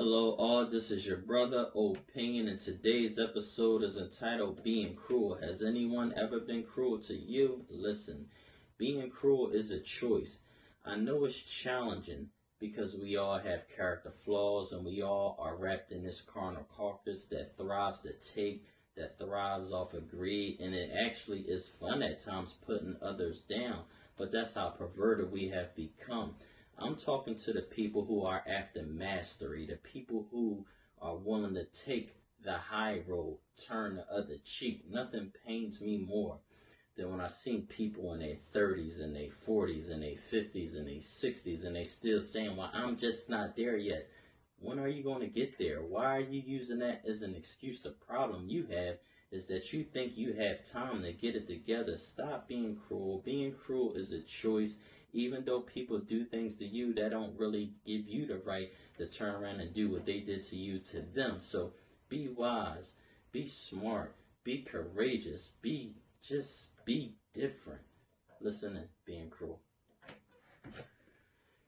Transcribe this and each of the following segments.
Hello, all. This is your brother Opinion, and today's episode is entitled Being Cruel. Has anyone ever been cruel to you? Listen, being cruel is a choice. I know it's challenging because we all have character flaws and we all are wrapped in this carnal carcass that thrives to take, that thrives off of greed, and it actually is fun at times putting others down. But that's how perverted we have become. I'm talking to the people who are after mastery, the people who are willing to take the high road, turn the other cheek. Nothing pains me more than when I see people in their 30s and their 40s and their 50s and their 60s and they still saying, well, I'm just not there yet. When are you going to get there? Why are you using that as an excuse? The problem you have is that you think you have time to get it together. Stop being cruel. Being cruel is a choice. Even though people do things to you, that don't really give you the right to turn around and do what they did to you to them. So be wise, be smart, be courageous, be different. Listen to being cruel.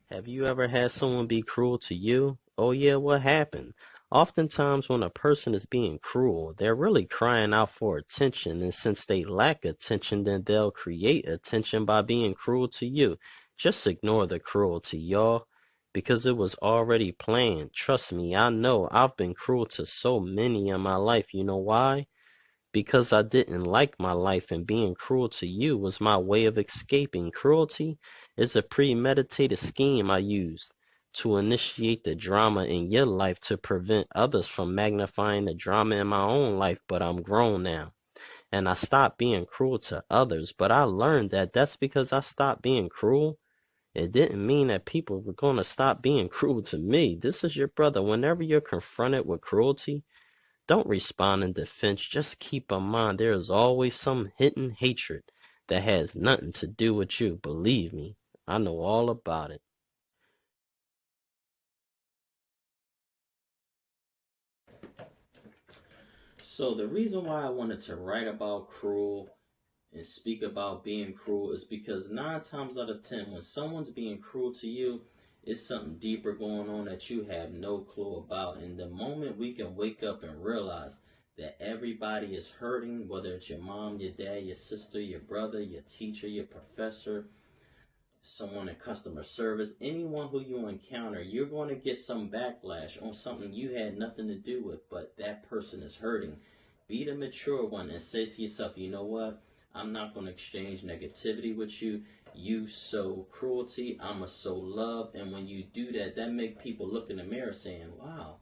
Have you ever had someone be cruel to you? Oh yeah, what happened? Oftentimes when a person is being cruel, they're really crying out for attention, and since they lack attention, then they'll create attention by being cruel to you. Just ignore the cruelty, y'all, because it was already planned. Trust me, I know I've been cruel to so many in my life. You know why? Because I didn't like my life, and being cruel to you was my way of escaping. Cruelty is a premeditated scheme I used to initiate the drama in your life to prevent others from magnifying the drama in my own life. But I'm grown now, and I stopped being cruel to others. But I learned that that's because I stopped being cruel. It didn't mean that people were going to stop being cruel to me. This is your brother. Whenever you're confronted with cruelty, don't respond in defense. Just keep in mind there is always some hidden hatred that has nothing to do with you. Believe me, I know all about it. So the reason why I wanted to write about cruel and speak about being cruel is because 9 times out of 10, when someone's being cruel to you, it's something deeper going on that you have no clue about. And the moment we can wake up and realize that everybody is hurting, whether it's your mom, your dad, your sister, your brother, your teacher, your professor, someone in customer service, anyone who you encounter, you're going to get some backlash on something you had nothing to do with, but that person is hurting. Be the mature one and say to yourself, you know what? I'm not going to exchange negativity with you. You sow cruelty, I'ma sow love. And when you do that, that make people look in the mirror saying, wow,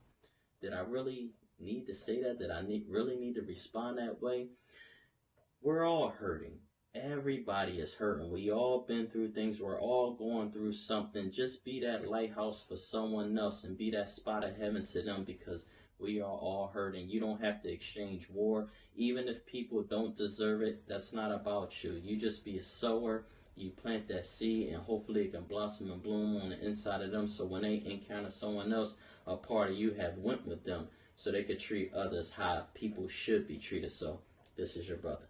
did I really need to say that? Did I really need to respond that way? We're all hurting. Everybody is hurting. We all been through things. We're all going through something. Just be that lighthouse for someone else and be that spot of heaven to them because we are all hurting. You don't have to exchange war. Even if people don't deserve it, that's not about you. You just be a sower. You plant that seed and hopefully it can blossom and bloom on the inside of them so when they encounter someone else, a part of you have went with them so they could treat others how people should be treated. So this is your brother.